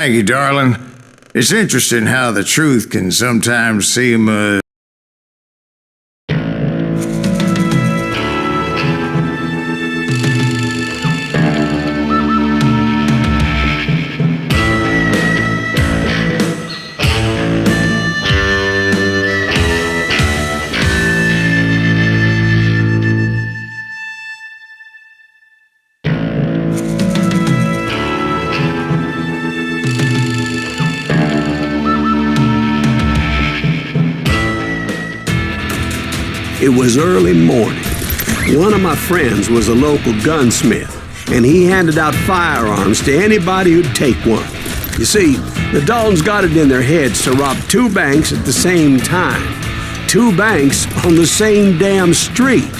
Thank you, darling. It's interesting how the truth can sometimes seem, It was early morning. One of my friends was a local gunsmith, and he handed out firearms to anybody who'd take one. You see, the Daltons got it in their heads to rob 2 banks at the same time. 2 banks on the same damn street.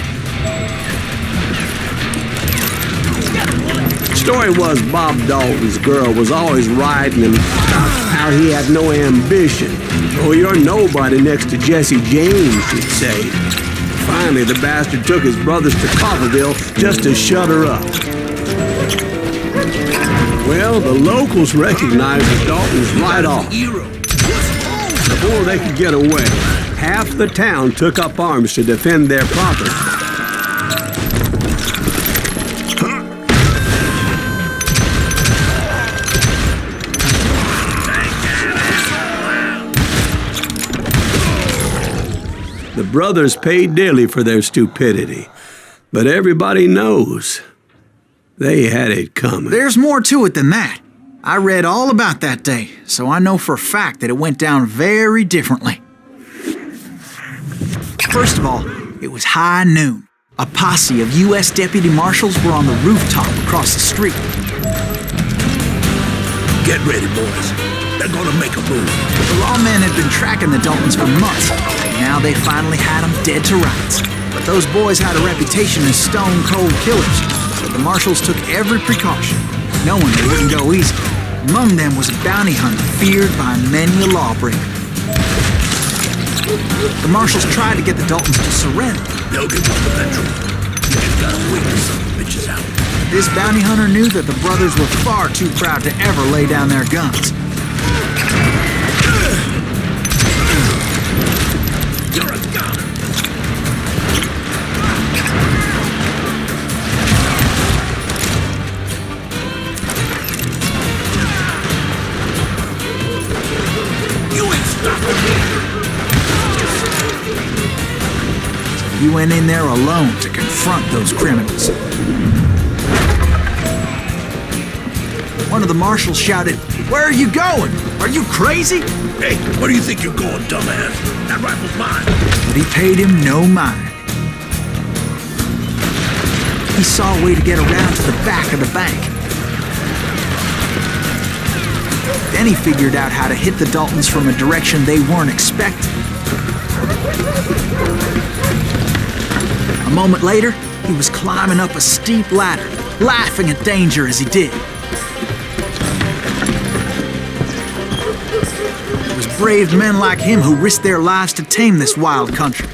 Story was Bob Dalton's girl was always riding him about how he had no ambition. Oh, you're nobody next to Jesse James, she'd say. Finally, the bastard took his brothers to Coffeyville just to shut her up. Well, the locals recognized the Daltons right off. Before they could get away, half the town took up arms to defend their property. The brothers paid dearly for their stupidity, but everybody knows they had it coming. There's more to it than that. I read all about that day, so I know for a fact that it went down very differently. First of all, it was high noon. A posse of U.S. deputy marshals were on the rooftop across the street. Get ready, boys. They're gonna make a move. The lawmen had been tracking the Daltons for months. Now they finally had them dead to rights. But those boys had a reputation as stone-cold killers, so the marshals took every precaution, knowing they wouldn't go easy. Among them was a bounty hunter feared by many a lawbreaker. The marshals tried to get the Daltons to surrender. They'll give us the petrol. They've got to wait till some bitches out. This bounty hunter knew that the brothers were far too proud to ever lay down their guns. You're a goner! You ain't stopping me! You went in there alone to confront those criminals. One of the marshals shouted, "Where are you going? Are you crazy?" Hey, where do you think you're going, dumbass? That rifle's mine. But he paid him no mind. He saw a way to get around to the back of the bank. Then he figured out how to hit the Daltons from a direction they weren't expecting. A moment later, he was climbing up a steep ladder, laughing at danger as he did. It was brave men like him who risked their lives to tame this wild country.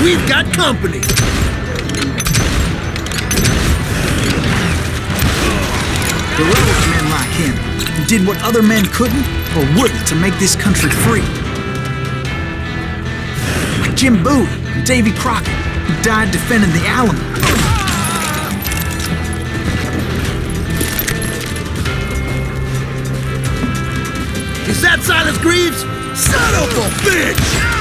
We've got company. Heroic men like him, who did what other men couldn't or wouldn't to make this country free. Like Jim Bowie and Davy Crockett, who died defending the Alamo. Is that Silas Greaves? Son of a bitch!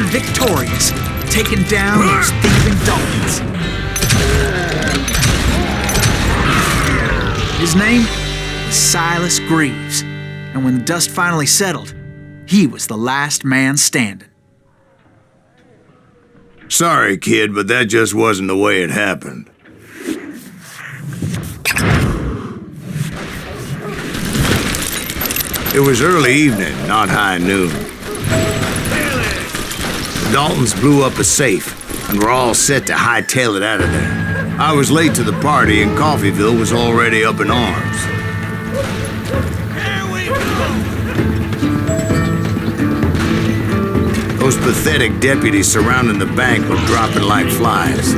victorious, taking down those thieving Daltons. His name was Silas Greaves, and when the dust finally settled, he was the last man standing. Sorry, kid, but that just wasn't the way it happened. It was early evening, not high noon. The Daltons blew up a safe, and were all set to hightail it out of there. I was late to the party, and Coffeyville was already up in arms. Here we go! Those pathetic deputies surrounding the bank were dropping like flies.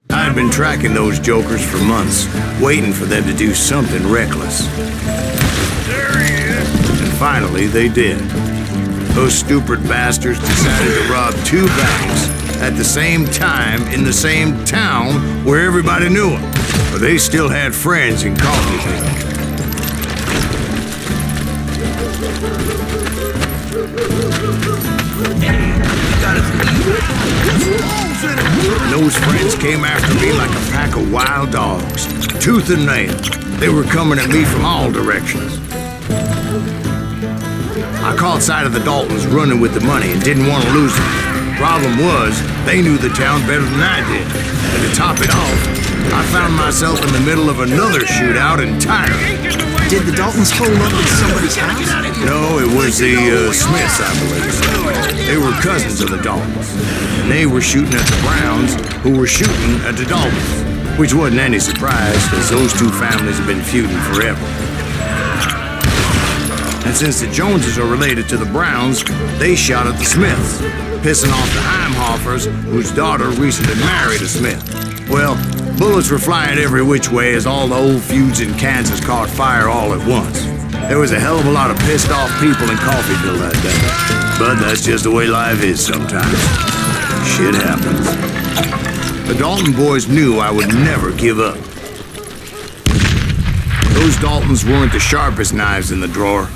I'd been tracking those jokers for months, waiting for them to do something reckless. There he is! And finally, they did. Those stupid bastards decided to rob 2 banks at the same time in the same town where everybody knew them. But they still had friends in Coffeyville. And those friends came after me like a pack of wild dogs, tooth and nail. They were coming at me from all directions. I caught sight of the Daltons running with the money and didn't want to lose it. Problem was, they knew the town better than I did. And to top it off, I found myself in the middle of another shootout entirely. Did the Daltons hole up at somebody's house? No, it was the Smiths, I believe. They were cousins of the Daltons. And they were shooting at the Browns, who were shooting at the Daltons. Which wasn't any surprise, because those 2 families have been feuding forever. And since the Joneses are related to the Browns, they shot at the Smiths, pissing off the Heimhoffers, whose daughter recently married a Smith. Well, bullets were flying every which way as all the old feuds in Kansas caught fire all at once. There was a hell of a lot of pissed off people in Coffeyville that day. But that's just the way life is sometimes. Shit happens. The Dalton boys knew I would never give up. Those Daltons weren't the sharpest knives in the drawer,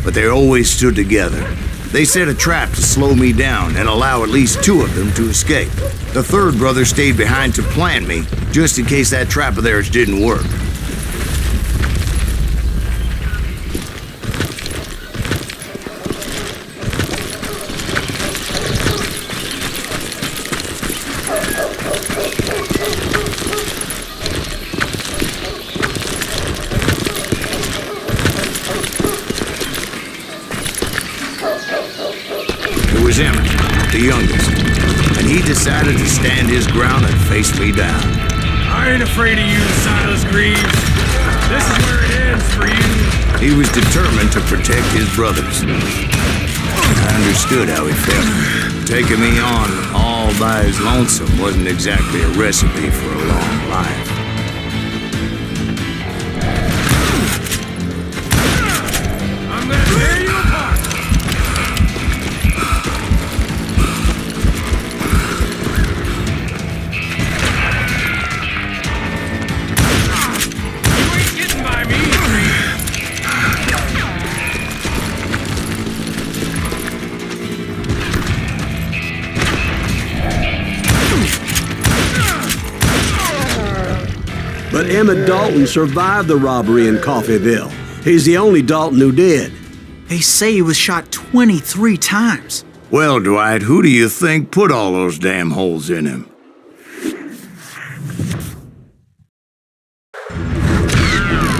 but they always stood together. They set a trap to slow me down and allow at least 2 of them to escape. The 3rd brother stayed behind to plant me, just in case that trap of theirs didn't work. It was Emmett, the youngest, and he decided to stand his ground and face me down. I ain't afraid of you, Silas Greaves. This is where it ends for you. He was determined to protect his brothers. I understood how he felt. Taking me on all by his lonesome wasn't exactly a recipe for a long life. I'm gonna tear you apart. You ain't getting by me, Greaves. But Emmett Dalton survived the robbery in Coffeyville. He's the only Dalton who did. They say he was shot 23 times. Well, Dwight, who do you think put all those damn holes in him?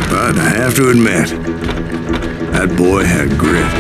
But I have to admit, that boy had grit.